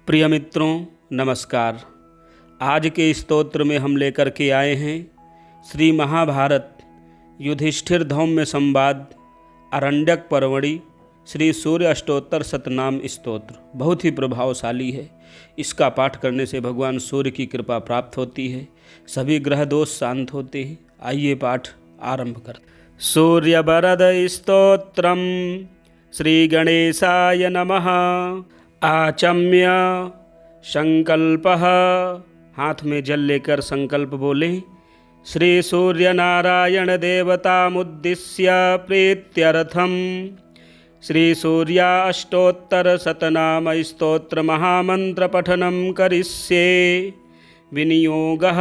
प्रिय मित्रों नमस्कार। आज के स्तोत्र में हम लेकर के आए हैं श्री महाभारत युधिष्ठिर धौम्य संवाद आरण्यक पर्वणि श्री सूर्य अष्टोत्तर शतनाम स्तोत्र। बहुत ही प्रभावशाली है। इसका पाठ करने से भगवान सूर्य की कृपा प्राप्त होती है, सभी ग्रह दोष शांत होते हैं। आइए पाठ आरंभ करते। सूर्यवरद स्तोत्रम श्री गणेशाय नमः। आचम्य संकल्पः, हाथ में जल लेकर संकल्प बोलें। श्री सूर्य नारायण देवतामुद्दिश्य प्रीत्यर्थम श्री सूर्याष्टोत्तर शतनाम स्तोत्र महामंत्र पठनं करिष्ये। विनियोगः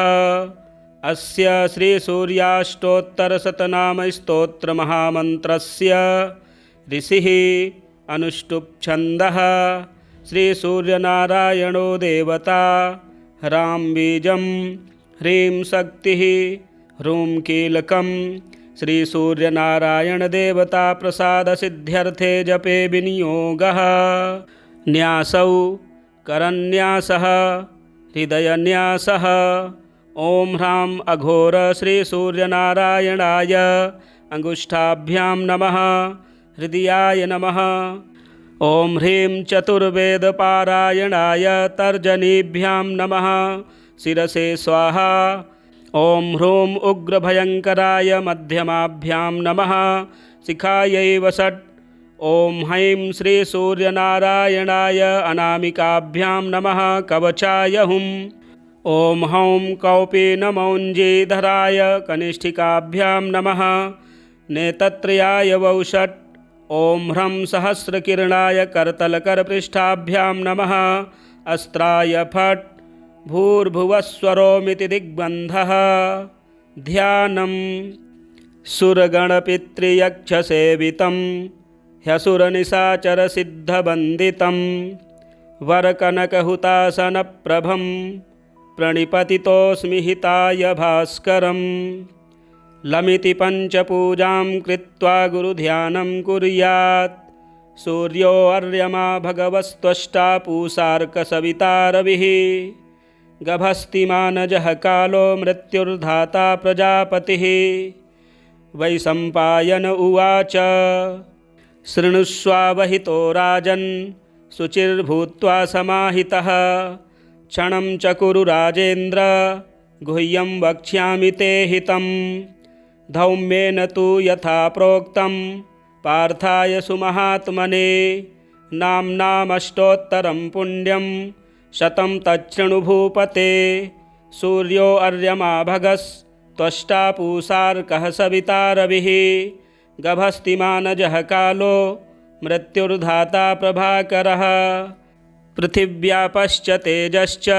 अस्य श्री सूर्याष्टोत्तर शतनाम स्तोत्र महामंत्रस्य ऋषिः अनुष्टुप् छन्दः श्री सूर्यनारायणो देवता। ह्रां बीजं ह्रीं शक्तिः ह्रूं कीलकं श्री सूर्यनारायण देवता प्रसाद सिद्ध्यर्थे जपे विनियोगः। न्यासौ करन्यासः हृदयन्यासः। ओम ह्रां अघोर श्री सूर्यनारायणाय अंगुष्ठाभ्यां नमः। हृदयाय नमः। ओम ह्रीं चतुर्वेदपारायणाय तर्जनीभ्यां नमः। शिरसे स्वाहा। ओम ह्रूं उग्रभयंकराय मध्यमाभ्यां नमः। शिखायै वषट्। ओम हैं श्री सूर्यनारायणाय अनामिकाभ्यां नमः। कवचाय हुं। ओम हौं कौपीनमौञ्जीधराय कनिष्ठिकाभ्यां नमः। नेतत्रयाय वौषट्। ओम ह्रं सहस्रकिरणाय करतलकरपृष्ठाभ्यां नमः। अस्त्राय फट्। भूर्भुवस्वरोमिति दिग्बन्धः। ध्यानं सुरगणपितृयक्षसेवितं ह्यसुरनिशाचरसिद्धवन्दितं वरकनकहुतासनप्रभं प्रणिपतितोऽस्मि हिताय भास्करम्। लमिति पंचपूजां कृत्वा गुरुध्यानं कुर्यात्। सूर्यो अर्यमा भगवस्त्वष्टा पूषार्कसविता रविः। गभस्तिमानजः कालो मृत्युर्धाता प्रजापतिः। वैशम्पायन उवाच शृणुष्वावहितो राजन् शुचिर्भूत्वा समाहितः। क्षणं च कुरु राजेन्द्र गुह्यं वक्ष्यामि ते हितम्। धौम्येन तु यथा प्रोक्तं पार्थाय सुमहात्मने। नाम्नामष्टोत्तरं पुण्यं शतं तच्छृणु भूपते। सूर्यो अर्यमा भगस्त्वष्टा पूषार्कः सविता रविः। गभस्तिमानजः कालो मृत्युर्धाता प्रभाकरः। पृथिव्यापश्च तेजश्च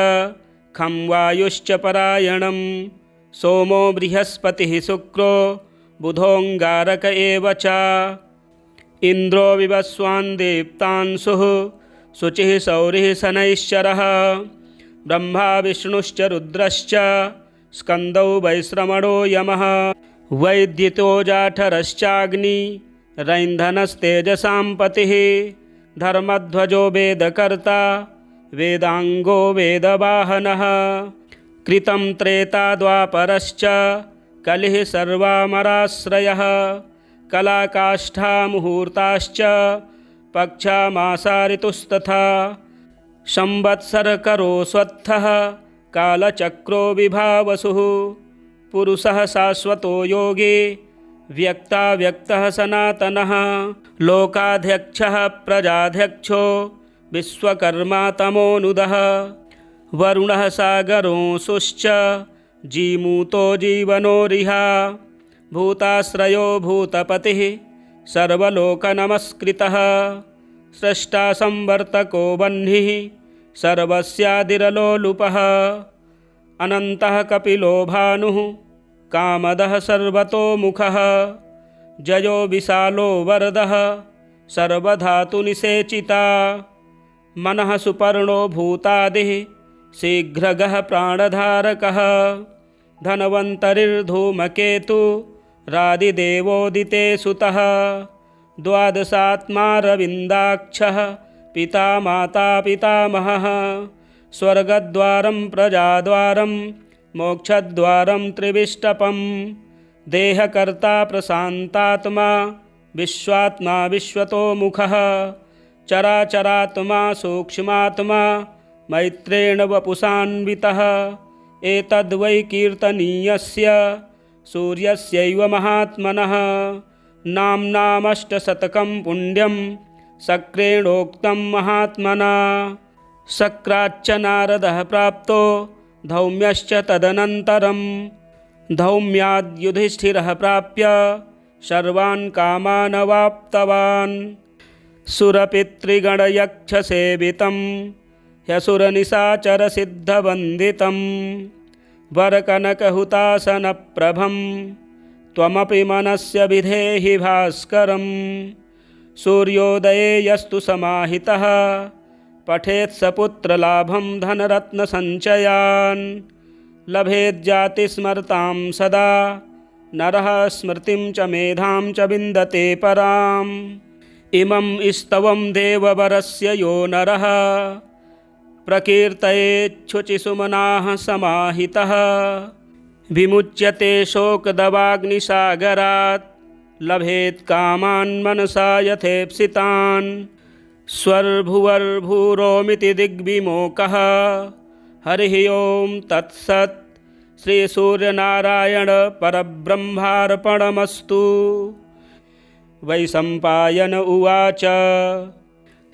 खं वायुश्च परायणं। सोमो बृहस्पतिः शुक्रो बुधोऽङ्गारक एव च। इन्द्रो विवस्वान् दीप्तांशुः शुचिः सौरिः शनैश्चरः। ब्रह्मा विष्णुश्च रुद्रश्च स्कन्दौ वैश्रवणो यमः। वैद्युतो जाठरश्चाग्नि रैन्धनस्तेजसां पतिः। धर्मध्वजो वेदकर्ता वेदांगो वेदवाहनः। कृतं त्रेता द्वापरश्च कलिः सर्वामराश्रयः। कलाकाष्ठा मुहूर्ताश्च पक्षा मासा ऋतुस्तथा। संवत्सरकरो स्वत्थः कालचक्रो विभावसुः। पुरुषः शाश्वतो योगी व्यक्ताव्यक्तः सनातनः। लोकाध्यक्षः प्रजाध्यक्षो विश्वकर्मा तमोनुदः। वरुणः सागरोऽंशुश्च जीमूतो जीवनोरिहा। भूताश्रयो भूतपतिः सर्वलोकनमस्कृतः। स्रष्टा संवर्तको वह्निः सर्वस्यादिरलोलुपः। अनन्तः कपिलो भानुः कामदः सर्वतोमुखः। जयो विशालो वरदः सर्वधातुनिषेचिता। मनः सुपर्णो भूतादिः शीघ्रगः प्राणधारकः। धनवन्तरिर्धूमकेतु रादिदेवोदिते सुतः। द्वादशात्मा रविन्दाक्षः पिता माता पितामहः स्वर्गद्वारं प्रजाद्वारं मोक्षद्वारं त्रिविष्टपं देहकर्ता प्रशान्तात्मा विश्वात्मा विश्वतोमुखः चराचरात्मा सूक्ष्मात्मा मैत्रेण वपुषान्वितः एतद्वै कीर्तनीयस्य सूर्यस्यैव महात्मनः नाम्नामष्टशतकं पुण्यं शक्रेणोक्तं महात्मना। शक्राच्च नारदः प्राप्तो धौम्यश्च तदनन्तरं धौम्याद् युधिष्ठिरः प्राप्य सर्वान् कामान् अवाप्तवान्। सुरपितृगणयक्षसेवितं ह्यसुरनिशाचरसिद्धवन्दितं वरकनकहुतासनप्रभं त्वमपि मनस्य विधेहि भास्करं। सूर्योदये यस्तु समाहितः पठेत् स पुत्रलाभं धनरत्नसञ्चयान् लभेज्जातिस्मरतां सदा नरः स्मृतिं च मेधां च विन्दते पराम्। इमं स्तवं देववरस्य यो नरः प्रकीर्तयेच्छुचिसुमनाः समाहितः विमुच्यते शोकदवाग्निसागरात् लभेत् कामान् मनसा यथेप्सितान्। स्वर्भुवर्भूरोमिति दिग्विमोकः हरिः ओं तत्सत्। श्रीसूर्यनारायण परब्रह्मार्पणमस्तु। वैशम्पायन उवाच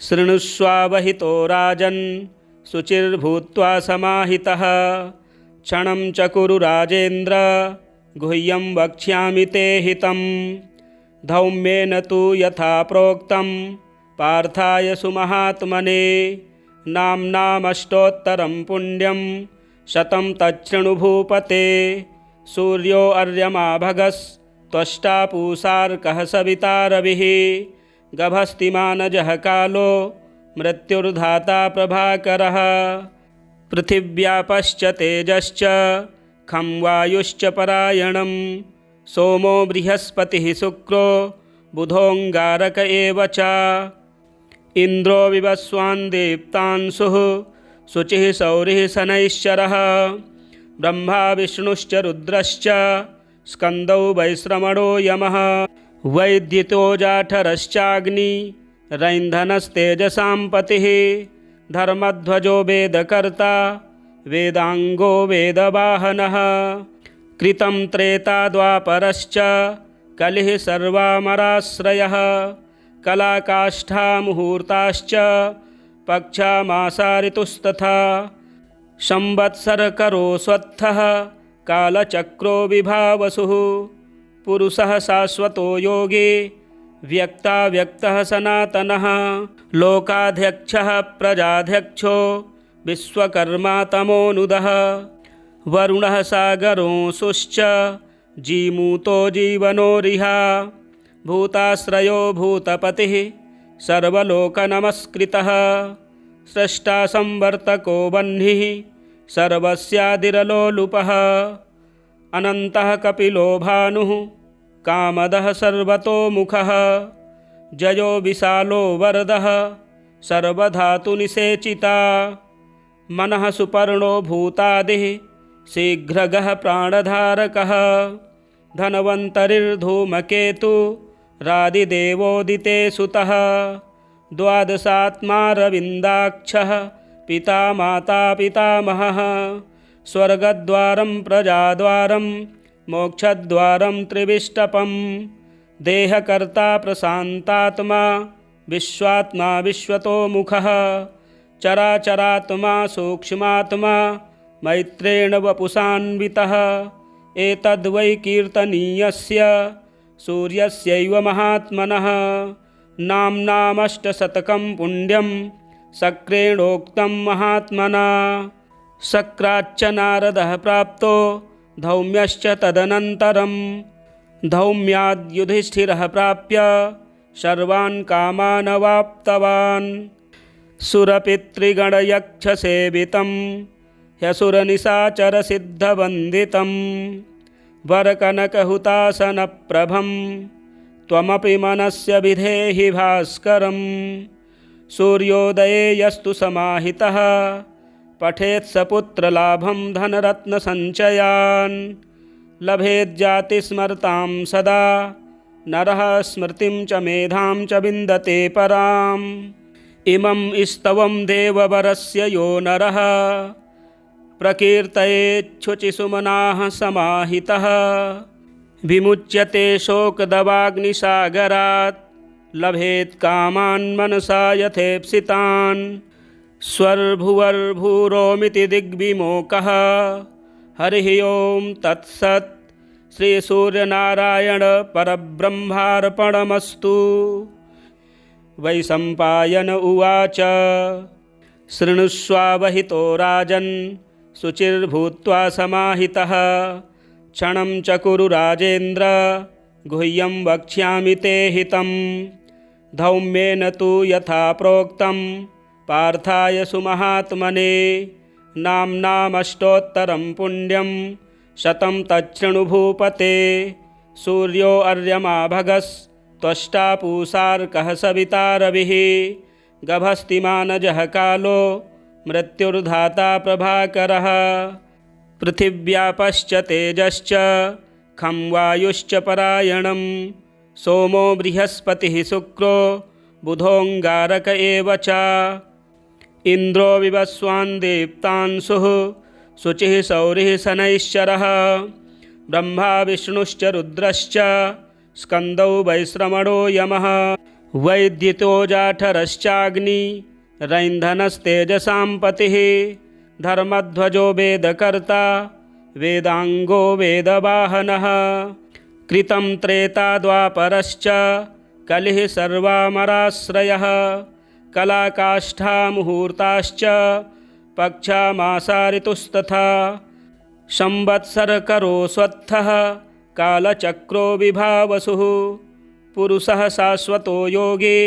शृणुष्वावहितो राजन् शुचिर्भूत्वा समाहितः क्षणं च कुरु राजेन्द्र गुह्यं वक्ष्यामि ते हितं। धौम्येन तु यथा प्रोक्तं पार्थाय सुमहात्मने नाम्नामष्टोत्तरं पुण्यं शतं तच्छृणु भूपते। सूर्यो अर्यमा भगस्त्वष्टा पूषार्कः सविता रविः गभस्तिमानजः कालो मृत्युर्धाता प्रभाकरः। पृथिव्यापश्च तेजश्च खं वायुश्च परायणं सोमो बृहस्पतिः शुक्रो बुधोऽङ्गारक एव च। इन्द्रो विवस्वान् दीप्तांशुः शुचिः सौरिः शनैश्चरः ब्रह्मा विष्णुश्च रुद्रश्च स्कन्दौ वैश्रवणो यमः। वैद्युतो जाठरश्चाग्नि रैन्धनस्तेजसां पतिः धर्मध्वजो वेदकर्ता वेदाङ्गो वेदवाहनः। कृतं त्रेता द्वापरश्च कलिः सर्वामराश्रयः कलाकाष्ठा मुहूर्ताश्च पक्षा मासा ऋतुस्तथा। संवत्सरकरोऽस्वत्थः कालचक्रो विभावसुः पुरुषः शाश्वतो योगी व्यक्ताव्यक्तः सनातनः। लोकाध्यक्षः प्रजाध्यक्षो विश्वकर्मा तमोनुदः। वरुणः सागरोऽंशुश्च जीमूतो जीवनोरिहा। भूताश्रयो भूतपतिः सर्वलोकनमस्कृतः। स्रष्टा संवर्तको वह्निः सर्वस्यादिरलोलुपः। अनन्तः कपिलो भानुः कामदः सर्वतोमुखः। जयो विशालो वरदः सर्वधातुनिषेचिता। मनः सुपर्णो भूतादिः शीघ्रगः प्राणधारकः। धन्वन्तरिर्धूमकेतु रादिदेवोदिते सुतः। द्वादशात्मा रविन्दाक्षः पिता माता पितामहः। स्वर्गद्वारं प्रजाद्वारं मोक्षद्वारं त्रिविष्टपं देहकर्ता प्रशान्तात्मा विश्वात्मा विश्वतोमुखः चराचरात्मा सूक्ष्मात्मा मैत्रेण वपुषान्वितः। एतद्वै कीर्तनीयस्य सूर्यस्यैव महात्मनः नाम्नामष्टशतकं पुण्यं शक्रेणोक्तं महात्मना। शक्राच्च नारदः प्राप्तो धौम्यश्च तदनन्तरं धौम्याद् युधिष्ठिरः प्राप्य सर्वान् कामान् अवाप्तवान्। सुरपितृगणयक्षसेवितं ह्यसुरनिशाचरसिद्धवन्दितं वरकनकहुतासनप्रभं त्वमपि मनस्य विधेहि भास्करम्। सूर्योदये यस्तु समाहितः पठेत् स पुत्रलाभं धनरत्नसञ्चयान् लभेज्जातिस्मरतां सदा नरः स्मृतिं च मेधां च विन्दते पराम् इमं स्तवं देववरस्य यो नरः प्रकीर्तयेच्छुचिसुमनाः समाहितः विमुच्यते शोकदवाग्निसागरात् लभेत् कामान् मनसा यथेप्सितान् स्वर्भुवर्भूरोमिति दिग्विमोकः हरिः ओं तत्सत् श्रीसूर्यनारायण परब्रह्मार्पणमस्तु। वैशम्पायन उवाच शृणुष्वावहितो राजन् शुचिर्भूत्वा समाहितः क्षणं च कुरु राजेन्द्र गुह्यं वक्ष्यामि ते हितं धौम्येन तु यथा प्रोक्तं पार्थाय सुमहात्मने नाम्नामष्टोत्तरं पुण्यं शतं तच्छृणु भूपते सूर्यो अर्यमा भगस्त्वष्टा पूषार्कः सविता रविः गभस्तिमानजः कालो मृत्युर्धाता प्रभाकरः पृथिव्यापश्च तेजश्च खं वायुश्च परायणं सोमो बृहस्पतिः शुक्रो बुधोऽङ्गारक एव च इन्द्रो विवस्वान् दीप्तांशुः शुचिः सौरिः शनैश्चरः ब्रह्मा विष्णुश्च रुद्रश्च स्कन्दौ वैश्रवणो यमः वैद्युतो जाठरश्चाग्नि रैन्धनस्तेजसां पतिः धर्मध्वजो वेदकर्ता वेदाङ्गो वेदवाहनः कृतं त्रेता द्वापरश्च कलिः सर्वामराश्रयः कलाकाष्ठा मुहूर्ताश्च पक्षा मासा ऋतुस्तथा संवत्सरकरो स्वत्थः कालचक्रो विभावसुः पुरुषः शाश्वतो योगी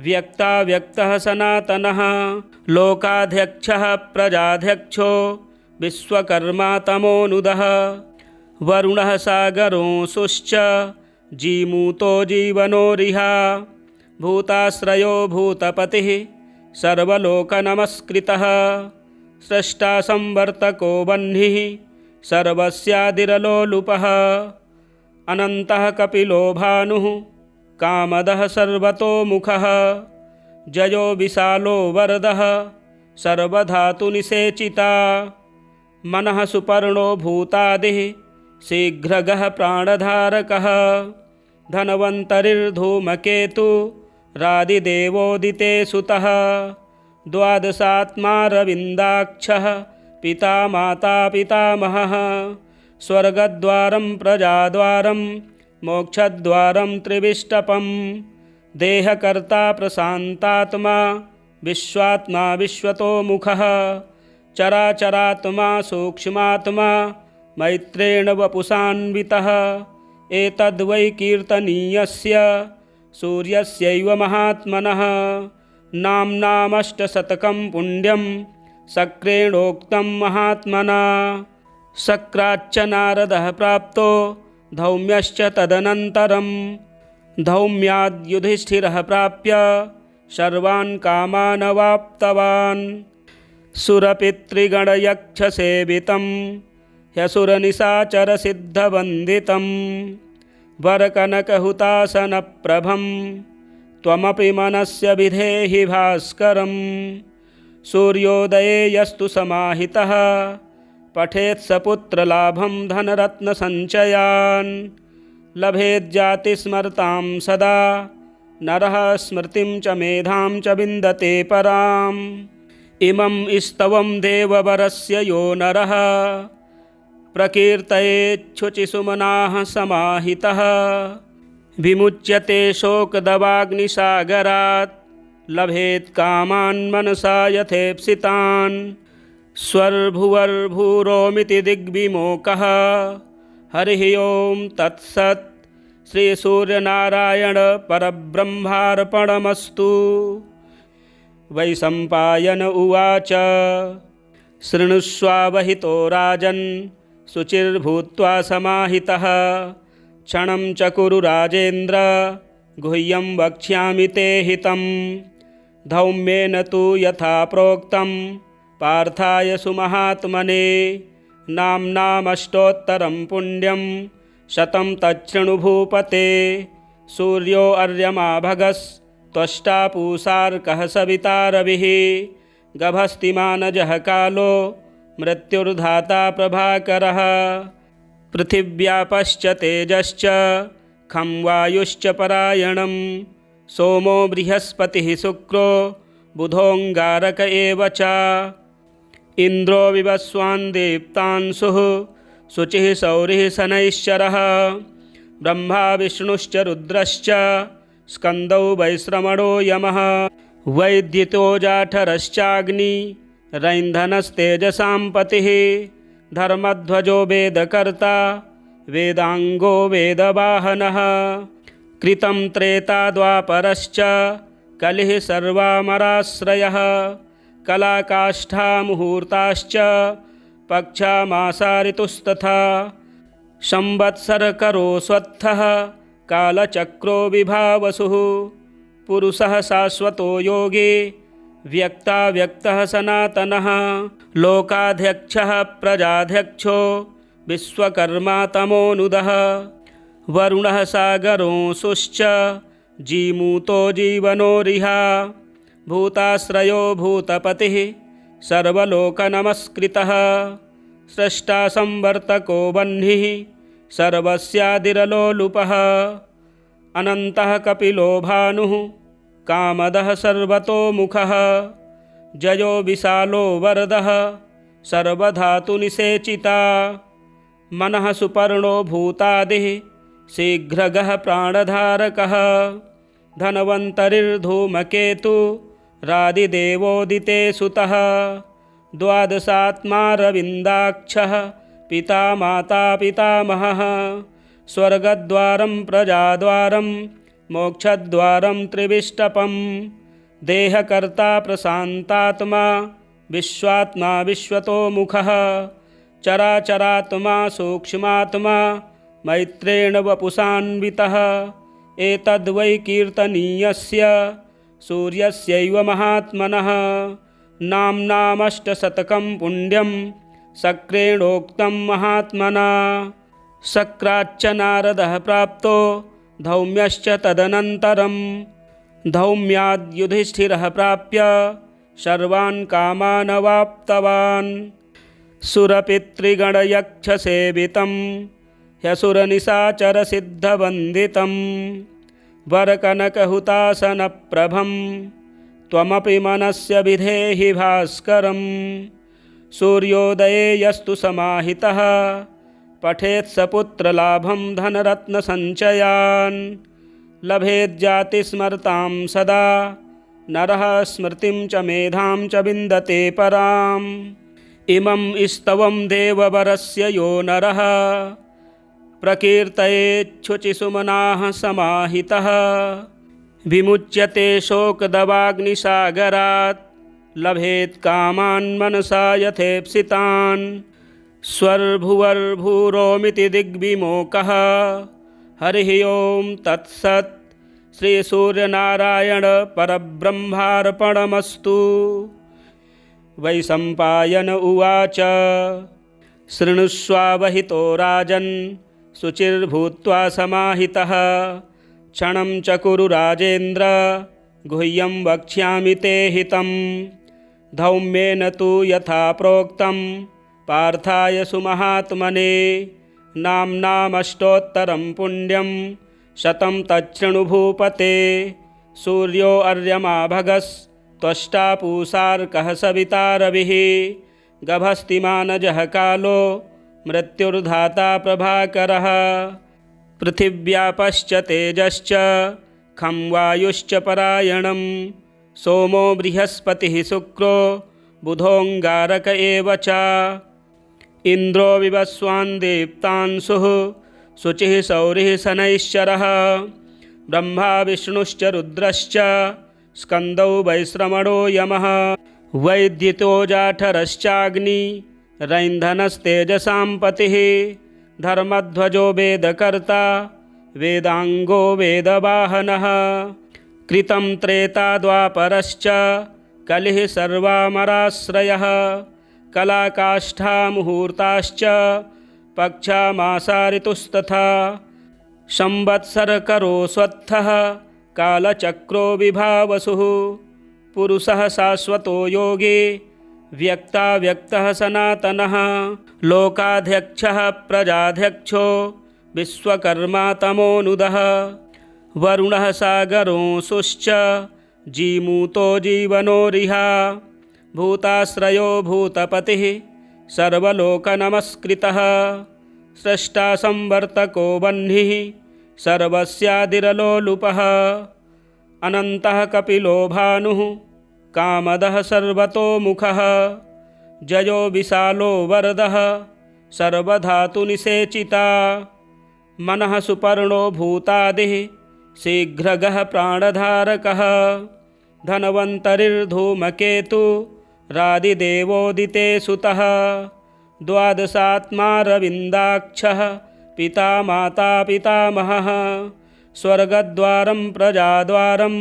व्यक्ताव्यक्तः सनातनः लोकाध्यक्षः प्रजाध्यक्षो विश्वकर्मा तमोनुदः वरुणः सागरोऽंशुश्च जीमूतो जीवनोरिहा भूताश्रयो भूतपतिः सर्वलोकनमस्कृतः स्रष्टा संवर्तको वह्निः सर्वस्यादिरलोलुपः अनन्तः कपिलो भानुः कामदः सर्वतोमुखः जयो विशालो वरदः सर्वधातुनिषेचिता मनः सुपर्णो भूतादिः शीघ्रगः प्राणधारकः धन्वन्तरिर्धूमकेतु रादिदेवोदिते सुतः द्वादशात्मा रविन्दाक्षः पिता माता पितामहः स्वर्गद्वारं प्रजाद्वारं मोक्षद्वारं त्रिविष्टपं देहकर्ता प्रशान्तात्मा विश्वात्मा विश्वतोमुखः चराचरात्मा सूक्ष्मात्मा मैत्रेण वपुषान्वितः एतद्वै कीर्तनीयस्य सूर्यस्यैव महात्मनः नाम्नामष्टशतकं पुण्यं शक्रेणोक्तं महात्मना शक्राच्च नारदः प्राप्तो धौम्यश्च तदनन्तरं धौम्याद्युधिष्ठिरः प्राप्य सर्वान् कामान् अवाप्तवान् सुरपितृगणयक्षसेवितं ह्यसुरनिशाचरसिद्धवन्दितं वरकनकहुतासनप्रभं त्वमपि मनस्य विधेहि भास्करं सूर्योदये यस्तु समाहितः पठेत् स पुत्रलाभं धनरत्नसञ्चयान् लभेज्जातिस्मरतां सदा नरः स्मृतिं च मेधां च विन्दते पराम् इमं स्तवं देववरस्य यो नरः प्रकीर्तयेच्छुचिसुमनाः समाहितः विमुच्यते शोकदवाग्निसागरात् लभेत् कामान् मनसा यथेप्सितान् स्वर्भुवर्भूरोमिति दिग्विमोकः हरिः ओं तत्सत् श्रीसूर्यनारायण परब्रह्मार्पणमस्तु। वैशम्पायन उवाच शृणुष्वावहितो राजन् शुचिर्भूत्वा समाहितः क्षणं च कुरु राजेन्द्र गुह्यं वक्ष्यामि ते हितं धौम्येन तु यथा प्रोक्तं पार्थाय सुमहात्मने नाम्नामष्टोत्तरं पुण्यं शतं तच्छृणु भूपते। सूर्यो अर्यमा भगस्त्वष्टा पूषार्कः सविता रविः गभस्तिमानजः कालो मृत्युर्धाता प्रभाकरः। पृथिव्यापश्च तेजश्च खं वायुश्च परायणं सोमो बृहस्पतिः शुक्रो बुधोऽङ्गारक एव च। इन्द्रो विवस्वान् दीप्तांशुः शुचिः सौरिः शनैश्चरः ब्रह्मा विष्णुश्च रुद्रश्च स्कन्दौ वैश्रवणो यमः। वैद्युतो जाठरश्चाग्निरैन्धनस्तेजसां पतिः धर्मध्वजो वेदकर्ता वेदाङ्गो वेदवाहनः। कृतं त्रेता द्वापरश्च कलिः सर्वामराश्रयः कलाकाष्ठा मुहूर्ताश्च पक्षा मासा ऋतुस्तथा। संवत्सरकरो स्वत्थः कालचक्रो विभावसुः पुरुषः शाश्वतो योगी व्यक्ताव्यक्तः सनातनः। लोकाध्यक्षः प्रजाध्यक्षो विश्वकर्मा तमोनुदः वरुणः सागरोऽंशुश्च जीमूतो जीवनोरिहा। भूताश्रयो भूतपतिः सर्वलोकनमस्कृतः स्रष्टा संवर्तको वह्निः सर्वस्यादिरलोलुपः। अनन्तः कपिलो भानुः कामदः सर्वतोमुखः जयो विशालो वरदः सर्वधातुनिषेचिता। मनः सुपर्णो भूतादिः शीघ्रगः प्राणधारकः धन्वन्तरिर्धूमकेतु रादिदेवोदिते सुतः। द्वादशात्मा रविन्दाक्षः पिता माता पितामहः। स्वर्गद्वारं प्रजाद्वारं मोक्षद्वारं त्रिविष्टपं। देहकर्ता प्रशान्तात्मा विश्वात्मा विश्वतोमुखः। चराचरात्मा सूक्ष्मात्मा मैत्रेण वपुषान्वितः। एतद्वै कीर्तनीयस्य सूर्यस्यैव महात्मनः। नाम्नामष्टशतकं पुण्यं शक्रेणोक्तं महात्मना। शक्राच्च नारदः प्राप्तो धौम्यश्च तदनन्तरं। धौम्याद् युधिष्ठिरः प्राप्य सर्वान् कामान् अवाप्तवान्। सुरपितृगणयक्षसेवितं ह्यसुरनिशाचरसिद्धवन्दितं वरकनकहुतासनप्रभं त्वमपि मनस्य विधेहि भास्करं। सूर्योदये यस्तु समाहितः पठेत् सपुत्रलाभं धनरत्नसञ्चयान्। लभेज्जातिस्मरतां सदा नरः स्मृतिं च मेधां च विन्दते पराम्। इमं स्तवं देववरस्य यो नरः प्रकीर्तयेच्छुचिसुमनाः समाहितः। विमुच्यते शोकदवाग्निसागरात् लभेत् कामान् मनसा यथेप्सितान्। स्वर्भुवर्भूरोमिति दिग्विमोकः हरिः ओं तत्सत्। श्रीसूर्यनारायण परब्रह्मार्पणमस्तु। वैशम्पायन उवाच शृणुष्वावहितो राजन् शुचिर्भूत्वा समाहितः। क्षणं च कुरु राजेन्द्र गुह्यं वक्ष्यामि ते हितं। धौम्येन तु यथा प्रोक्तं पार्थाय सुमहात्मने नाम्नामष्टोत्तरं पुण्यं शतं तच्छृणु भूपते। सूर्यो अर्यमा भगस्त्वष्टा पूषार्कः सविता रविः गभस्तिमानजः कालो मृत्युर्धाता प्रभाकरः। पृथिव्यापश्च तेजश्च खं वायुश्च परायणं सोमो बृहस्पतिः शुक्रो बुधोऽङ्गारक एव च। इन्द्रो विवस्वान् दीप्तांशुः शुचिः सौरिः शनैश्चरः ब्रह्मा विष्णुश्च रुद्रश्च स्कन्दौ वैश्रवणो यमः। वैद्युतो जाठरश्चाग्निरैन्धनस्तेजसां पतिः धर्मध्वजो वेदकर्ता वेदाङ्गो वेदवाहनः। कृतं त्रेता द्वापरश्च कलिः सर्वामराश्रयः कलाकाष्ठा मुहूर्ताश्च पक्षा मासा ऋतुस्तथा संवत्सरकरो स्वत्थः कालचक्रो विभावसुः पुरुषः शाश्वतो योगी व्यक्ताव्यक्तः सनातनः लोकाध्यक्षः प्रजाध्यक्षो विश्वकर्मा तमोनुदः वरुणः सागरोऽंशुश्च जीमूतो जीवनोरिहा भूताश्रयो भूतपतिः सर्वलोकनमस्कृतः स्रष्टा संवर्तको वह्निः सर्वस्यादिरलोलुपः अनन्तः कपिलो भानुः कामदः सर्वतोमुखः जयो विशालो वरदः सर्वधातुनिषेचिता मनः सुपर्णो भूतादिः शीघ्रगः प्राणधारकः धनवन्तरिर्धूमकेतुरादिदेवोदिते सुतः द्वादशात्मारविन्दाक्षः पिता माता पितामहः स्वर्गद्वारं प्रजाद्वारं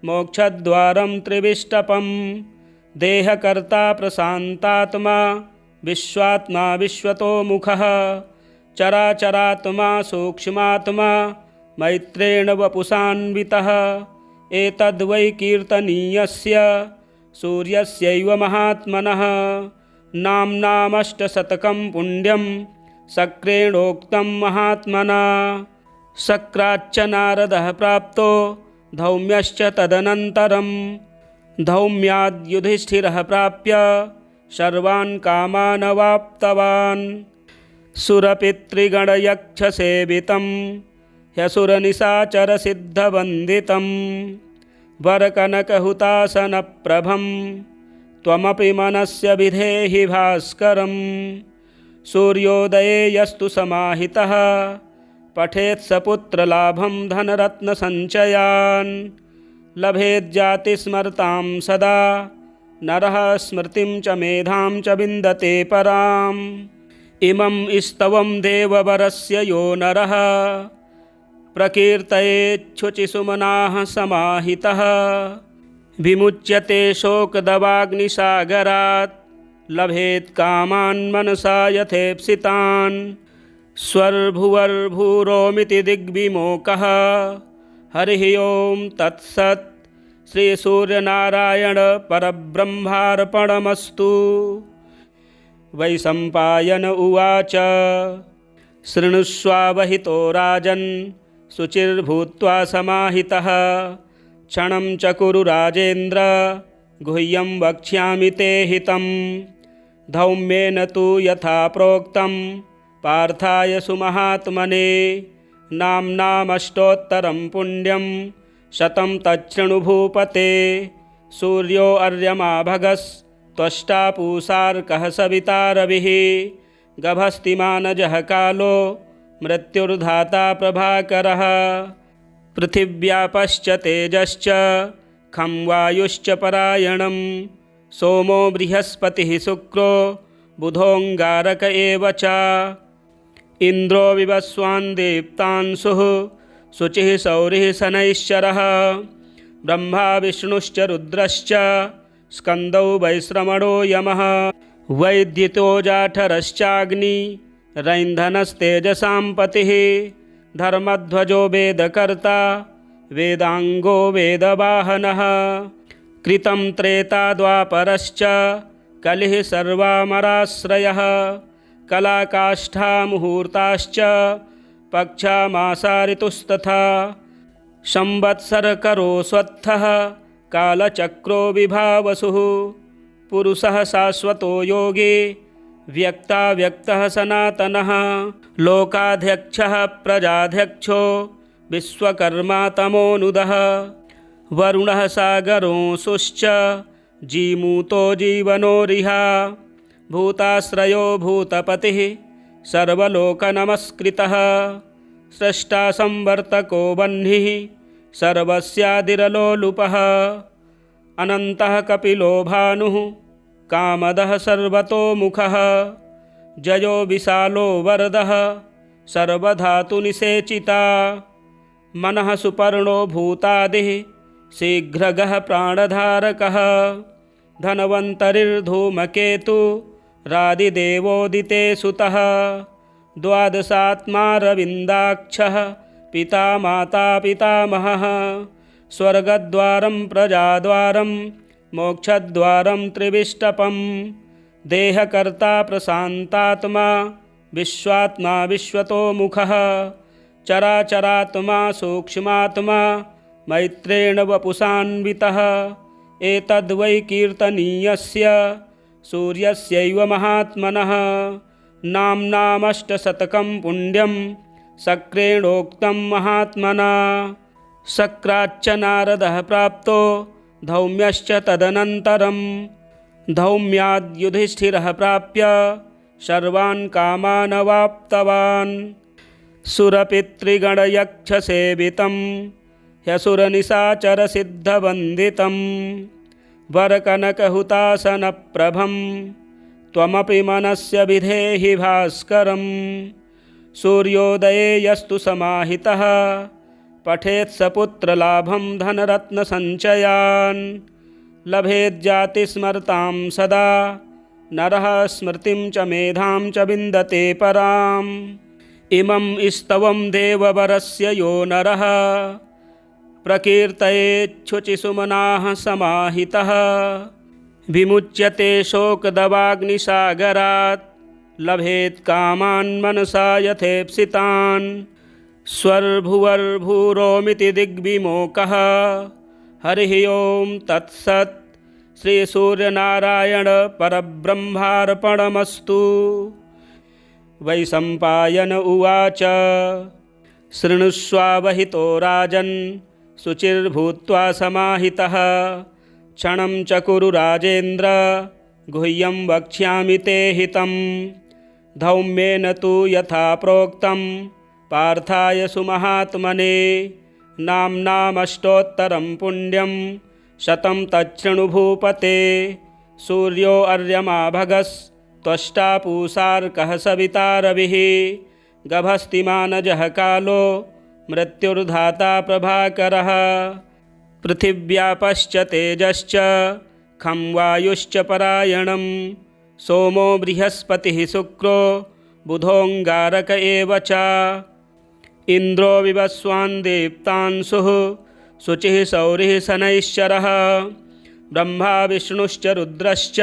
मोक्षद्वारं त्रिविष्टपं देहकर्ता प्रशान्तात्मा विश्वात्मा विश्वतोमुखः चराचरात्मा सूक्ष्मात्मा मैत्रेण वपुषान्वितः एतद्वै कीर्तनीयस्य सूर्यस्यैव महात्मनः नाम्नामष्टशतकं पुण्यं शक्रेणोक्तं महात्मना शक्राच्च नारदः प्राप्तो धौम्यश्च तदनन्तरं धौम्याद्युधिष्ठिरः प्राप्य सर्वान् कामान् अवाप्तवान् सुरपितृगणयक्षसेवितं ह्यसुरनिशाचरसिद्धवन्दितं वरकनकहुतासनप्रभं त्वमपि मनस्य विधेहि भास्करं सूर्योदये यस्तु समाहितः पठेत् सपुत्रलाभं धनरत्नसञ्चयान् लभेज्जातिस्मरतां सदा नरः स्मृतिं च मेधां च विन्दते पराम् इमं स्तवं देववरस्य यो नरः प्रकीर्तयेच्छुचिसुमनाः समाहितः विमुच्यते शोकदवाग्निसागरात् लभेत् कामान् मनसा यथेप्सितान् स्वर्भुवर्भूरोमिति दिग्विमोकः हरिः ओं तत्सत् श्रीसूर्यनारायण परब्रह्मार्पणमस्तु। वैशम्पायन उवाच शृणुष्वावहितो राजन् शुचिर्भूत्वा समाहितः क्षणं च कुरु राजेन्द्र गुह्यं वक्ष्यामि ते हितं धौम्येन तु यथा प्रोक्तं पार्थाय सुमहात्मने नाम्नामष्टोत्तरं पुण्यं शतं तच्छृणु भूपते सूर्यो अर्यमा भगस्त्वष्टा पूषार्कः सविता रविः गभस्तिमानजः कालो मृत्युर्धाता प्रभाकरः पृथिव्यापश्च तेजश्च खं वायुश्च परायणं सोमो बृहस्पतिः शुक्रो बुधोऽङ्गारक एव च इन्द्रो विवस्वान् दीप्तांशुः शुचिः सौरिः शनैश्चरः ब्रह्मा विष्णुश्च रुद्रश्च स्कन्दौ वैश्रवणो यमः वैद्युतो जाठरश्चाग्नि रैन्धनस्तेजसां पतिः धर्मध्वजो वेदकर्ता वेदाङ्गो वेदवाहनः कृतं त्रेता द्वापरश्च कलिः सर्वामराश्रयः कलाकाष्ठा मुहूर्ताश्च पक्षा मासा ऋतुस्तथा संवत्सरकरो स्वत्थः कालचक्रो विभावसुः पुरुषः शाश्वतो योगी व्यक्ताव्यक्तः सनातनः लोकाध्यक्षः प्रजाध्यक्षो विश्वकर्मा तमोनुदः वरुणः सागरोऽंशुश्च जीमूतो जीवनोरिहा भूताश्रयो भूतपतिः सर्वलोकनमस्कृतः स्रष्टा संवर्तको वह्निः सर्वस्यादिरलोलुपः अनन्तः कपिलो भानुः कामदः सर्वतोमुखः जयो विशालो वरदः सर्वधातुनिषेचिता मनः सुपर्णो भूतादिः शीघ्रगः प्राणधारकः धन्वन्तरिर्धूमकेतु रादिदेवोदिते सुतः द्वादशात्मारविन्दाक्षः पिता माता पितामहः स्वर्गद्वारं प्रजाद्वारं मोक्षद्वारं त्रिविष्टपं देहकर्ता प्रशान्तात्मा विश्वात्मा विश्वतोमुखः चराचरात्मा सूक्ष्मात्मा मैत्रेण वपुषान्वितः एतद्वै कीर्तनीयस्य सूर्यस्यैव महात्मनः नाम्नामष्टशतकं पुण्यं शक्रेणोक्तं महात्मना। शक्राच्च नारदः प्राप्तो धौम्यश्च तदनन्तरं धौम्याद्युधिष्ठिरः प्राप्य सर्वान् कामान् अवाप्तवान्। सुरपितृगणयक्षसेवितं ह्यसुरनिशाचरसिद्धवन्दितं वरकनकहुतासनप्रभं त्वमपि मनस्य विधेहि भास्करं। सूर्योदये यस्तु समाहितः पठेत् स पुत्रलाभं धनरत्नसञ्चयान् लभेज्जातिस्मरतां सदा नरः स्मृतिं च मेधां च विन्दते पराम्। इमं स्तवं देववरस्य यो नरः प्रकीर्तयेच्छुचिसुमनाः समाहितः विमुच्यते शोकदवाग्निसागरात् लभेत् कामान् मनसा यथेप्सितान्। स्वर्भुवर्भूरोमिति दिग्विमोकः हरिः ओं तत्सत्। श्रीसूर्यनारायण परब्रह्मार्पणमस्तु। वैशम्पायन उवाच शृणुष्वावहितो राजन् शुचिर्भूत्वा समाहितः क्षणं च कुरु राजेन्द्र गुह्यं वक्ष्यामि ते हितं। धौम्येन तु यथा प्रोक्तं पार्थाय सुमहात्मने नाम्नामष्टोत्तरं पुण्यं शतं तच्छृणु भूपते। सूर्यो अर्यमा भगस्त्वष्टा पूषार्कः सविता रविः गभस्तिमानजः कालो मृत्युर्धाता प्रभाकरः। पृथिव्यापश्च तेजश्च खं वायुश्च परायणं सोमो बृहस्पतिः शुक्रो बुधोऽङ्गारक एव च। इन्द्रो विवस्वान् दीप्तांशुः शुचिः सौरिः शनैश्चरः ब्रह्मा विष्णुश्च रुद्रश्च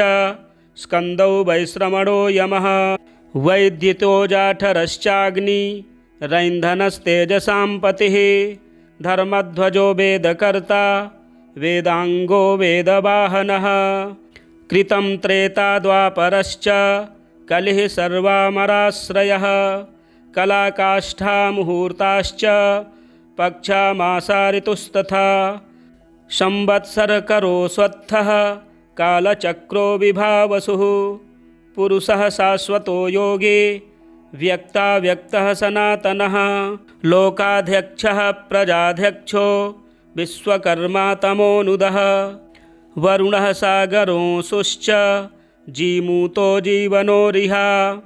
स्कन्दौ वैश्रवणो यमः। वैद्युतो जाठरश्चाग्नि रैन्धनस्तेजसां पतिः धर्मध्वजो वेदकर्ता वेदाङ्गो वेदवाहनः। कृतं त्रेता द्वापरश्च कलिः सर्वामराश्रयः कलाकाष्ठा मुहूर्ताश्च पक्षा मासा ऋतुस्तथा। संवत्सरकरो स्वत्थः कालचक्रो विभावसुः पुरुषः शाश्वतो योगी व्यक्ताव्यक्तः सनातनः। लोकाध्यक्षः प्रजाध्यक्षो विश्वकर्मा तमोनुदः। वरुणः सागरोऽंशुश्च जीमूतो जीवनोरिहा।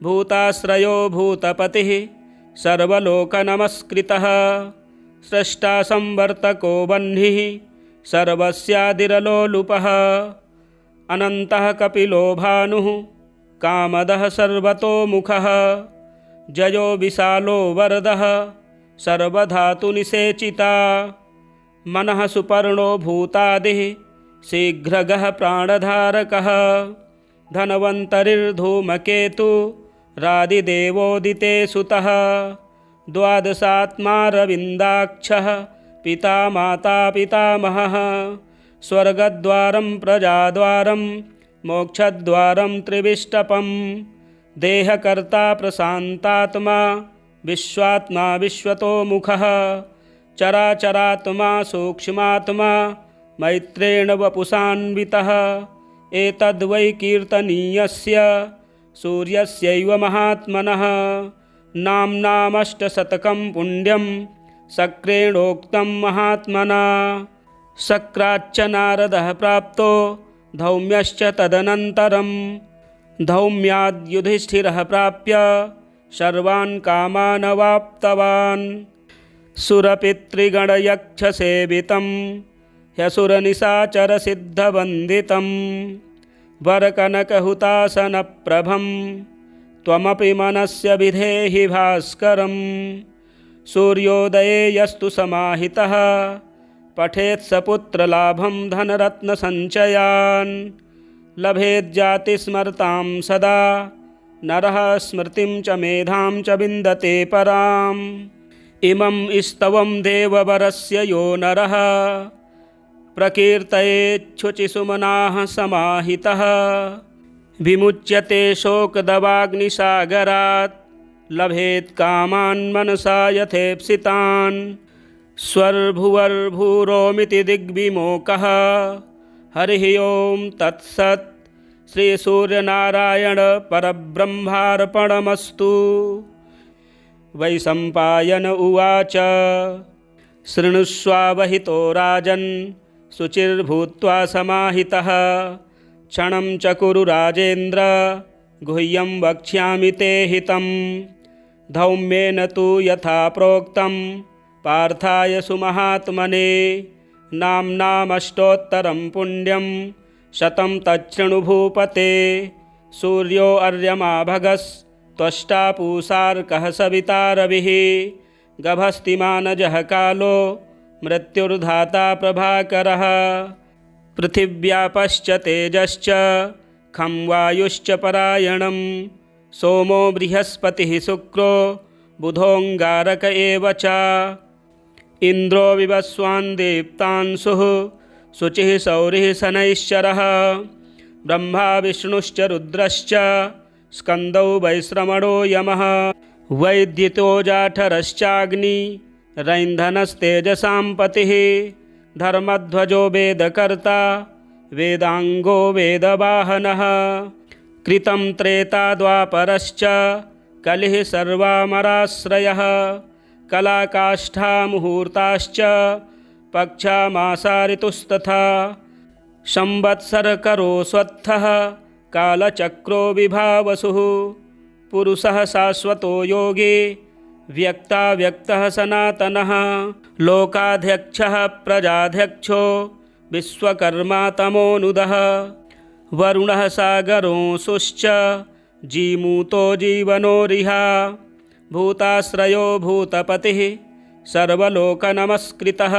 भूताश्रयो भूतपतिः सर्वलोकनमस्कृतः। स्रष्टा संवर्तको वह्निः सर्वस्यादिरलोलुपः। अनन्तः कपिलो भानुः कामदः सर्वतोमुखः। जयो विशालो वरदः सर्वधातुनिषेचिता। मनः सुपर्णो भूतादिः शीघ्रगः प्राणधारकः। धन्वन्तरिर्धूमकेतु रादिदेवोदिते सुतः। द्वादशात्मारविन्दाक्षः पिता माता पितामहः। स्वर्गद्वारं प्रजाद्वारं मोक्षद्वारं त्रिविष्टपं देहकर्ता प्रशान्तात्मा विश्वात्मा विश्वतोमुखः चराचरात्मा सूक्ष्मात्मा मैत्रेण वपुषान्वितः। एतद्वै कीर्तनीयस्य सूर्यस्यैव महात्मनः नाम्नामष्टशतकं पुण्यं शक्रेणोक्तं महात्मना। शक्राच्च नारदः प्राप्तो धौम्यश्च तदनन्तरं धौम्याद्युधिष्ठिरः प्राप्य सर्वान् कामान् अवाप्तवान्। सुरपितृगणयक्षसेवितं ह्यसुरनिशाचरसिद्धवन्दितं वरकनकहुतासनप्रभं त्वमपि मनस्य विधेहि भास्करम्। सूर्योदये यस्तु समाहितः पठेत् स पुत्रलाभं धनरत्नसञ्चयान्। लभेज्जातिस्मरतां सदा नरः स्मृतिं च मेधां च विन्दते पराम्। इमं स्तवं देववरस्य यो नरः प्रकीर्तयेच्छुचिसुमनाः समाहितः। विमुच्यते शोकदवाग्निसागरात् लभेत् कामान् मनसा यथेप्सितान्। स्वर्भुवर्भूरोमिति दिग्विमोकः हरिः ओं तत्सत्। श्रीसूर्यनारायण परब्रह्मार्पणमस्तु। वैशम्पायन उवाच शृणुष्वावहितो राजन् शुचिर्भूत्वा समाहितः। क्षणं च कुरु राजेन्द्र गुह्यं वक्ष्यामि ते हितं। धौम्येन तु यथा प्रोक्तं पार्थाय सुमहात्मने नाम्नामष्टोत्तरं पुण्यं शतं तच्छृणु भूपते। सूर्यो अर्यमा भगस्त्वष्टा पूषार्कः सविता रविः गभस्तिमानजः कालो मृत्युर्धाता प्रभाकरः। पृथिव्यापश्च तेजश्च खं वायुश्च परायणं सोमो बृहस्पतिः शुक्रो बुधोऽङ्गारक एव च। इन्द्रो विवस्वान् दीप्तांशुः शुचिः सौरिः शनैश्चरः। ब्रह्मा विष्णुश्च रुद्रश्च स्कन्दौ वैश्रवणो यमः। वैद्युतो जाठरश्चाग्नि रैन्धनस्तेजसां पतिः। धर्मध्वजो वेदकर्ता वेदाङ्गो वेदवाहनः। कृतं त्रेता द्वापरश्च कलिः सर्वामराश्रयः। कलाकाष्ठा मुहूर्ताश्च पक्षा मासा ऋतुस्तथा। संवत्सरकरो स्वत्थः कालचक्रो विभावसुः। पुरुषः शाश्वतो योगी व्यक्ताव्यक्तः सनातनः। लोकाध्यक्षः प्रजाध्यक्षो विश्वकर्मा तमोनुदः। वरुणः सागरोऽंशुश्च जीमूतो जीवनोरिहा। भूताश्रयो भूतपतिः सर्वलोकनमस्कृतः।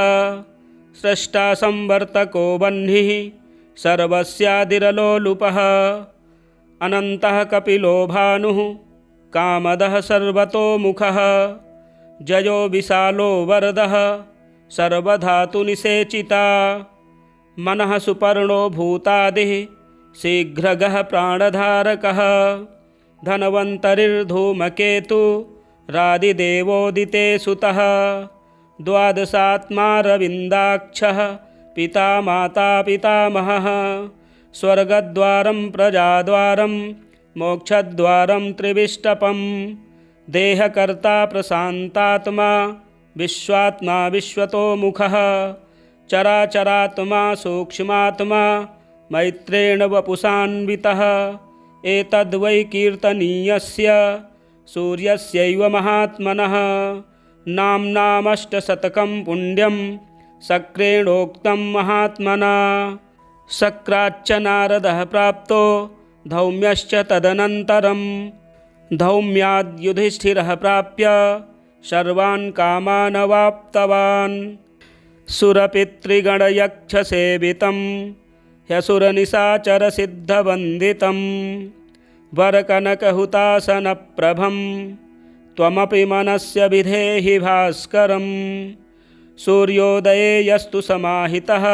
स्रष्टा संवर्तको वह्निः सर्वस्यादिरलोलुपः। अनन्तः कपिलो भानुः कामदः सर्वतोमुखः। जयो विशालो वरदः सर्वधातुनिषेचिता। मनः सुपर्णो भूतादिः शीघ्रगः प्राणधारकः। धन्वन्तरिर्धूमकेतु रादिदेवोदिते सुतः। द्वादशात्मा रविन्दाक्षः पिता माता पितामहः। स्वर्गद्वारं प्रजाद्वारं मोक्षद्वारं त्रिविष्टपं। देहकर्ता प्रशान्तात्मा विश्वात्मा विश्वतोमुखः। चराचरात्मा सूक्ष्मात्मा मैत्रेण वपुषान्वितः। एतद्वै कीर्तनीयस्य सूर्यस्यैव महात्मनः। नाम्नामष्टशतकं पुण्यं शक्रेणोक्तं महात्मना। शक्राच्च नारदः प्राप्तो धौम्यश्च तदनन्तरं। धौम्याद्युधिष्ठिरः प्राप्य सर्वान् कामान् अवाप्तवान्। सुरपितृगणयक्षसेवितं ह्यसुरनिशाचरसिद्धवन्दितं। वरकनकहुतासनप्रभं त्वमपि मनस्य विधेहि भास्करम्। सूर्योदये यस्तु समाहितः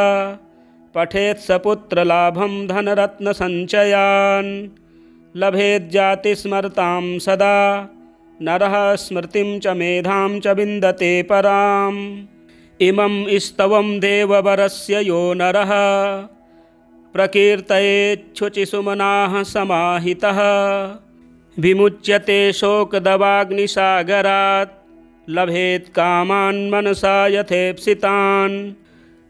पठेत् स पुत्रलाभं धनरत्नसञ्चयान्। लभेज्जातिस्मरतां सदा नरः स्मृतिं च मेधां च विन्दते पराम्। इमं स्तवं देववरस्य यो नरः प्रकीर्तयेच्छुचिसुमनाः समाहितः। विमुच्यते शोकदवाग्निसागरात् लभेत् कामान् मनसा यथेप्सितान्।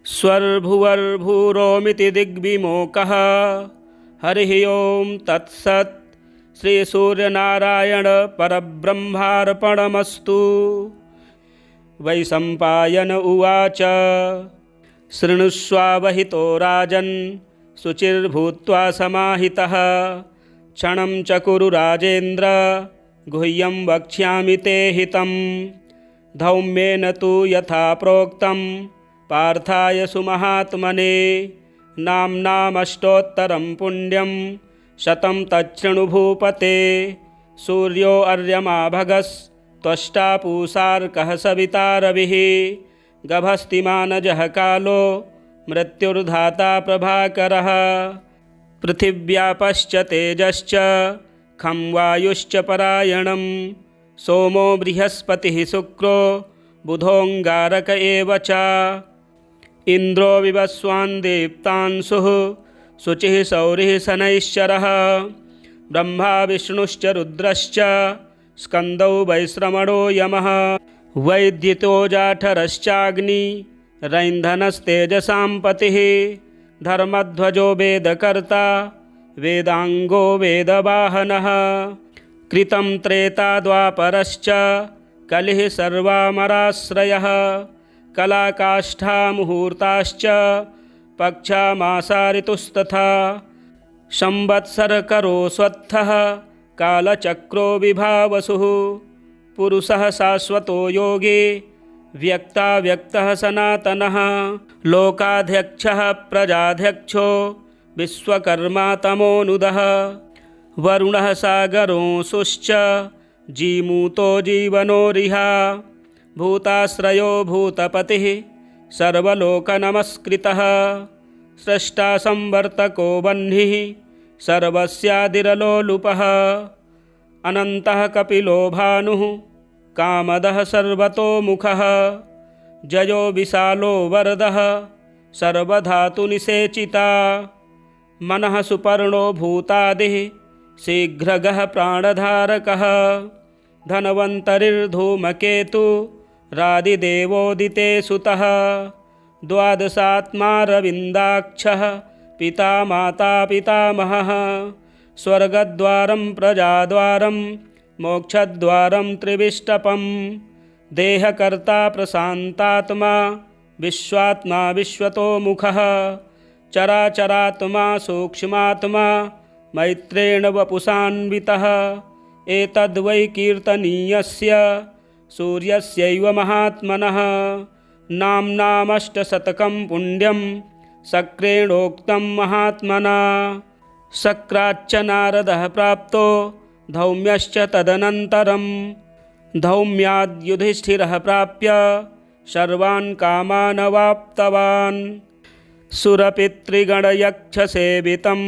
स्वर्भुवर्भूरोमिति दिग्विमोकः हरिः ओं तत्सत्। श्रीसूर्यनारायण परब्रह्मार्पणमस्तु। वैशम्पायन उवाच शृणुष्वावहितो राजन् शुचिर्भूत्वा समाहितः क्षणं च कुरु राजेन्द्र गुह्यं वक्ष्यामि ते हितं धौम्येन तु यथा प्रोक्तं पार्थाय सुमहात्मने नाम्नामष्टोत्तरं पुण्यं शतं तच्छृणु भूपते सूर्यो अर्यमा भगस्त्वष्टा पूषार्कः सविता रविः गभस्तिमानजः कालो मृत्युर्धाता प्रभाकरः पृथिव्यापश्च तेजश्च खं वायुश्च परायणं सोमो बृहस्पतिः शुक्रो बुधोऽङ्गारक एव च इन्द्रो विवस्वान् दीप्तांशुः शुचिः सौरिः शनैश्चरः ब्रह्मा विष्णुश्च रुद्रश्च स्कन्दौ वैश्रवणो यमः वैद्युतो जाठरश्चाग्निरैन्धनस्तेजसां पतिः धर्मध्वजो वेदकर्ता वेदाङ्गो वेदवाहनः कृतं त्रेता द्वापरश्च कलिः सर्वामराश्रयः कलाकाष्ठा मुहूर्ताश्च पक्षा मासा ऋतुस्तथा संवत्सरकरो स्वत्थः कालचक्रो विभावसुः पुरुषः शाश्वतो योगी व्यक्ताव्यक्तः सनातनः लोकाध्यक्षः प्रजाध्यक्षो विश्वकर्मा तमोनुदः वरुणः सागरोऽंशुश्च जीमूतो जीवनोरिहा भूताश्रयो भूतपतिः सर्वलोकनमस्कृतः स्रष्टा संवर्तको वह्निः सर्वस्यादिरलोलुपः अनन्तः कपिलो भानुः कामदः सर्वतोमुखः जयो विशालो वरदः सर्वधातुनिषेचिता मनः सुपर्णो भूतादिः शीघ्रगः प्राणधारकः धन्वन्तरिर्धूमकेतु रादिदेवोदिते सुतः द्वादशात्मा रविन्दाक्षः पिता माता पितामहः स्वर्गद्वारं प्रजाद्वारं मोक्षद्वारं त्रिविष्टपं देहकर्ता प्रशान्तात्मा विश्वात्मा विश्वतोमुखः चराचरात्मा सूक्ष्मात्मा मैत्रेण वपुषान्वितः एतद्वै कीर्तनीयस्य सूर्यस्यैव महात्मनः नाम्नामष्टशतकं पुण्यं शक्रेणोक्तं महात्मना शक्राच्च नारदः प्राप्तो धौम्यश्च तदनन्तरं धौम्याद्युधिष्ठिरः प्राप्य सर्वान् कामान् अवाप्तवान् सुरपितृगणयक्षसेवितं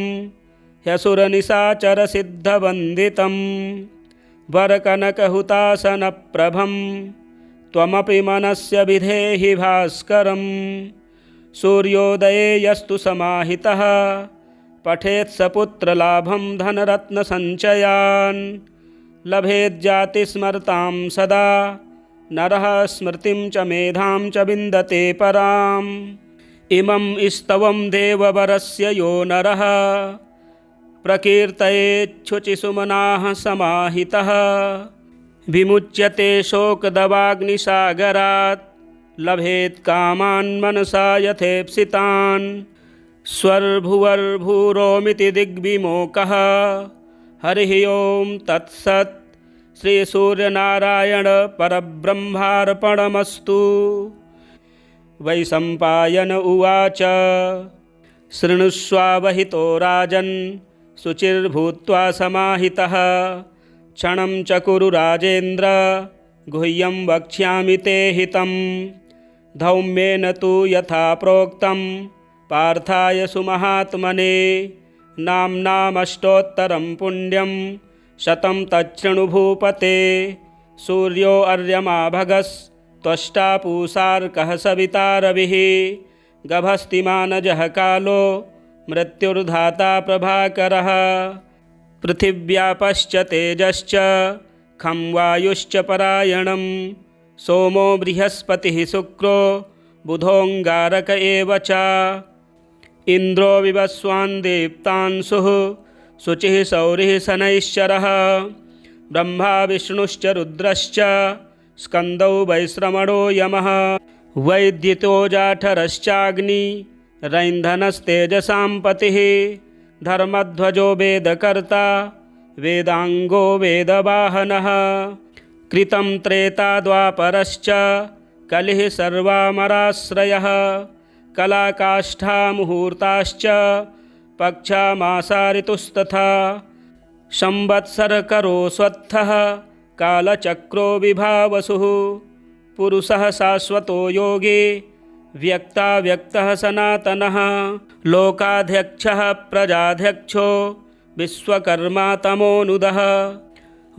ह्यसुरनिशाचरसिद्धवन्दितं वरकनकहुतासनप्रभं त्वमपि मनस्य विधेहि भास्करं सूर्योदये यस्तु समाहितः पठेत् सपुत्रलाभं धनरत्नसञ्चयान् लभेज्जातिस्मरतां सदा नरः स्मृतिं च मेधां च विन्दते पराम् इमं स्तवं देववरस्य यो नरः प्रकीर्तयेच्छुचिसुमनाः समाहितः विमुच्यते शोकदवाग्निसागरात् लभेत् कामान् मनसा यथेप्सितान् स्वर्भुवर्भूरोमिति दिग्विमोकः हरिः ओं तत्सत् श्रीसूर्यनारायण परब्रह्मार्पणमस्तु। वैशम्पायन उवाच शृणुष्वावहितो राजन् शुचिर्भूत्वा समाहितः क्षणं च कुरु राजेन्द्र गुह्यं वक्ष्यामि ते हितं धौम्येन तु यथा प्रोक्तं पार्थाय सुमहात्मने नाम्नामष्टोत्तरं पुण्यं शतं तच्छृणु भूपते सूर्यो अर्यमा भगस्त्वष्टा पूषार्कः सविता रविः गभस्तिमानजः कालो मृत्युर्धाता प्रभाकरः पृथिव्यापश्च तेजश्च खं वायुश्च परायणं सोमो बृहस्पतिः शुक्रो बुधोऽङ्गारक एव च इन्द्रो विवस्वान् दीप्तांशुः शुचिः सौरिः शनैश्चरः ब्रह्मा विष्णुश्च रुद्रश्च स्कन्दौ वैश्रवणो यमः वैद्युतो जाठरश्चाग्निरैन्धनस्तेजसां पतिः धर्मध्वजो वेदकर्ता वेदांगो वेदवाहनः कृतं त्रेता द्वापरश्च कलिः सर्वामराश्रयः कलाकाष्ठा मुहूर्ताश्च पक्षा मासा ऋतुस्तथा संवत्सरकरो स्वत्थः कालचक्रो विभावसुः पुरुषः शाश्वतो योगी व्यक्ताव्यक्तः सनातनः लोकाध्यक्षः प्रजाध्यक्षो विश्वकर्मा तमोनुदः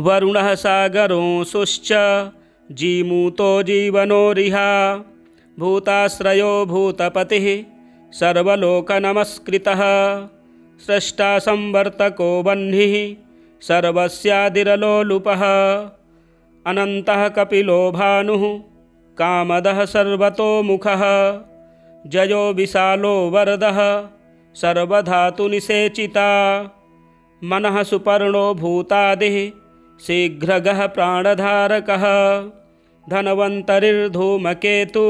वरुणः सागरोऽंशुश्च जीमूतो जीवनोरिहा भूताश्रयो भूतपतिः सर्वलोकनमस्कृतः स्रष्टा संवर्तको वह्निः सर्वस्यादिरलोलुपः अनन्तः कपिलो भानुः कामदः सर्वतोमुखः जयो विशालो वरदः सर्वधातुनिषेचिता मनः सुपर्णो भूतादिः शीघ्रगः प्राणधारकः धन्वन्तरिर्धूमकेतु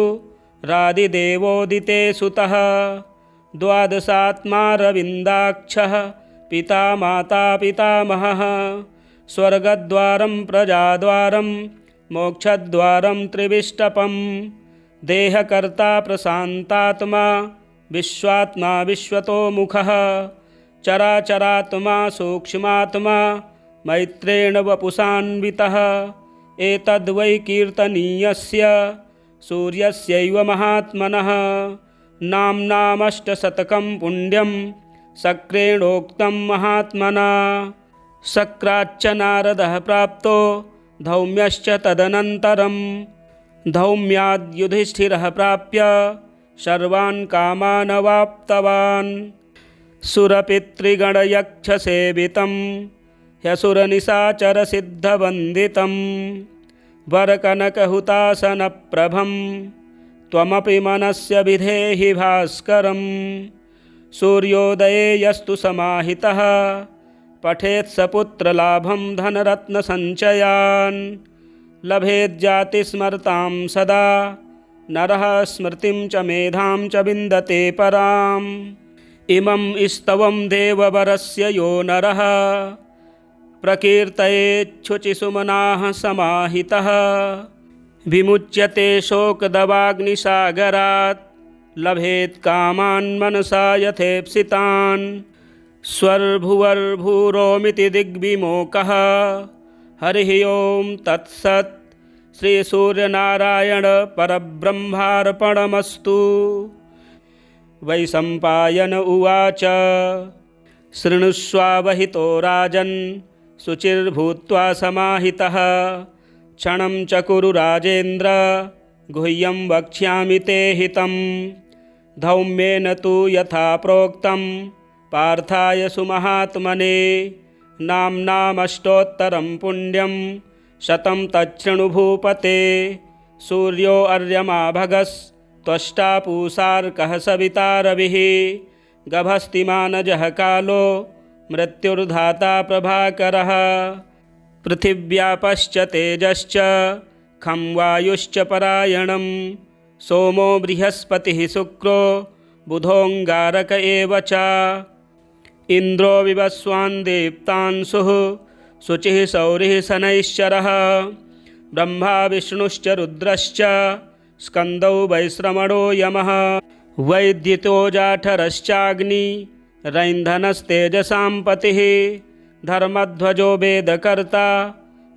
रादिदेवोदिते सुतः द्वादशात्मा रविन्दाक्षः पिता माता पितामहः स्वर्गद्वारं प्रजाद्वारं मोक्षद्वारं त्रिविष्टपं देहकर्ता प्रशान्तात्मा विश्वात्मा विश्वतोमुखः चराचरात्मा सूक्ष्मात्मा मैत्रेण वपुषान्वितः एतद्वै कीर्तनीयस्य सूर्यस्यैव महात्मनः नाम्नामष्टशतकं पुण्यं शक्रेणोक्तं महात्मना शक्राच्च नारदः प्राप्तो धौम्यश्च तदनन्तरं धौम्याद् युधिष्ठिरः प्राप्य सर्वान् कामान् अवाप्तवान् सुरपितृगणयक्षसेवितं ह्यसुरनिशाचरसिद्धवन्दितं वरकनकहुतासनप्रभं त्वमपि मनस्य विधेहि भास्करं सूर्योदये यस्तु समाहितः पठेत् स पुत्रलाभं धनरत्नसञ्चयान् लभेज्जातिस्मरतां सदा नरः स्मृतिं च मेधां च विन्दते पराम् इमं स्तवं देववरस्य यो नरः प्रकीर्तयेच्छुचिसुमनाः समाहितः विमुच्यते शोकदवाग्निसागरात् लभेत् कामान् मनसा यथेप्सितान् स्वर्भुवर्भूरोमिति दिग्विमोकः हरिः ओं तत्सत् श्रीसूर्यनारायण परब्रह्मार्पणमस्तु। वैशम्पायन उवाच शृणुष्वावहितो राजन् शुचिर्भूत्वा समाहितः क्षणं च कुरु राजेन्द्र गुह्यं वक्ष्यामि ते हितं धौम्येन तु यथा प्रोक्तं पार्थाय सुमहात्मने नाम्नामष्टोत्तरं पुण्यं शतं तच्छृणु भूपते सूर्यो अर्यमा भगस्त्वष्टा पूषार्कः सविता रविः गभस्तिमानजः कालो मृत्युर्धाता प्रभाकरः पृथिव्यापश्च तेजश्च खं वायुश्च परायणं सोमो बृहस्पतिः शुक्रो बुधोऽङ्गारक एव च इन्द्रो विवस्वान् दीप्तांशुः शुचिः सौरिः शनैश्चरः ब्रह्मा विष्णुश्च रुद्रश्च स्कन्दौ वैश्रवणो यमः वैद्युतो जाठरश्चाग्निरैन्धनस्तेजसां पतिः धर्मध्वजो वेदकर्ता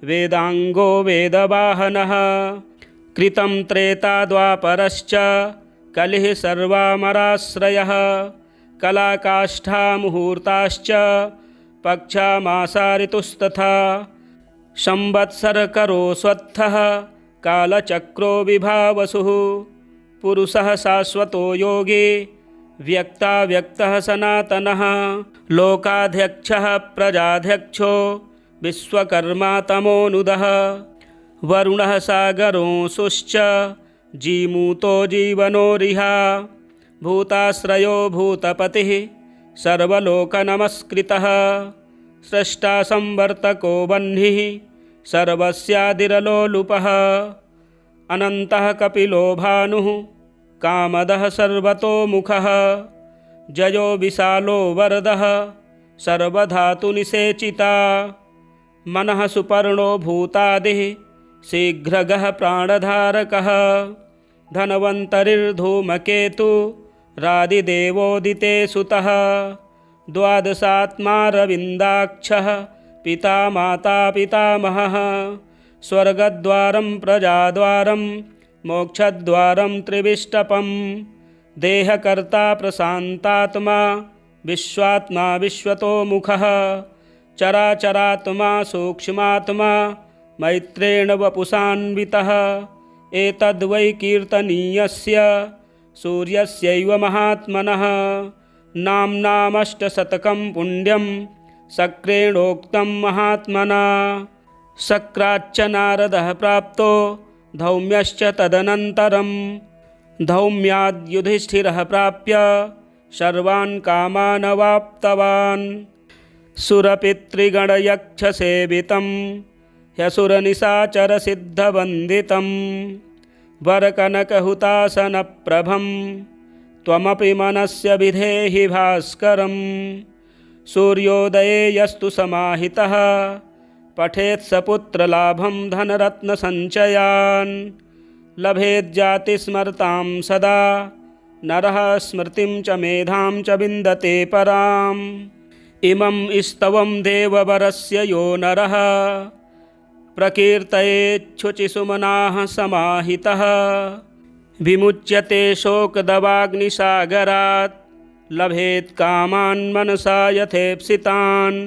वेदांगो वेदवाहनः कृतं त्रेता द्वापरश्च कलिः सर्वामराश्रयः कलाकाष्ठा मुहूर्ताश्च पक्षा मासा ऋतुस्तथा संवत्सरकरो स्वत्थः कालचक्रो विभावसुः पुरुषः शाश्वतो योगी व्यक्ताव्यक्तः सनातनः लोकाध्यक्षः प्रजाध्यक्षो विश्वकर्मा तमोनुदः वरुणः सागरोऽंशुश्च जीमूतो जीवनोरिहा भूताश्रयो भूतपतिः सर्वलोकनमस्कृतः स्रष्टा संवर्तको वह्निः सर्वस्यादिरलोलुपः अनन्तः कपिलो भानुः कामदः सर्वतोमुखः जयो विशालो वरदः सर्वधातुनिषेचिता मनः सुपर्णो भूतादिः शीघ्रगः प्राणधारकः धन्वन्तरिर्धूमकेतु रादिदेवोदिते सुतः द्वादशात्मा रविन्दाक्षः पिता माता पितामहः स्वर्गद्वारं प्रजाद्वारं मोक्षद्वारं त्रिविष्टपं देहकर्ता प्रशान्तात्मा विश्वात्मा विश्वतोमुखः चराचरात्मा सूक्ष्मात्मा मैत्रेण वपुषान्वितः एतद्वै कीर्तनीयस्य सूर्यस्यैव महात्मनः नाम्नामष्टशतकं पुण्यं शक्रेणोक्तं महात्मना। शक्राच्च नारदः प्राप्तो धौम्यश्च तदनन्तरं धौम्याद् युधिष्ठिरः प्राप्य सर्वान् कामान् अवाप्तवान्। सुरपितृगणयक्षसेवितं ह्यसुरनिशाचरसिद्धवन्दितं वरकनकहुतासनप्रभं त्वमपि मनस्य विधेहि भास्करं। सूर्योदये यस्तु समाहितः पठेत् सपुत्रलाभं धनरत्नसञ्चयान् लभेज्जातिस्मरतां सदा नरः स्मृतिं च मेधां च विन्दते पराम्। इमं स्तवं देववरस्य यो नरः प्रकीर्तयेच्छुचिसुमनाः समाहितः विमुच्यते शोकदवाग्निसागरात् लभेत् कामान् मनसा यथेप्सितान्।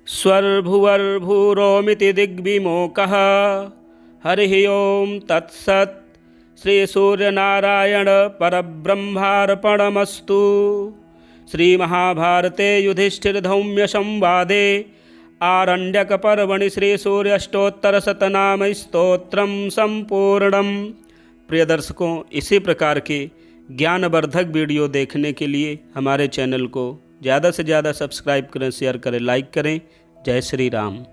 स्वर्भुवर्भूरोमिति दिग्विमोकः हरिः ओं तत्सत्। श्रीसूर्यनारायण परब्रह्मार्पणमस्तु। श्रीमहाभारते युधिष्ठिरधौम्यसंवादे आरण्यकपर्वणि श्रीसूर्याष्टोत्तरशतनामस्तोत्रं संपूर्णम्। प्रिय दर्शकों, इसी प्रकार के ज्ञानवर्धक वीडियो देखने के लिए हमारे चैनल को ज़्यादा से ज़्यादा सब्सक्राइब करें, शेयर करें, लाइक करें। जय श्री राम।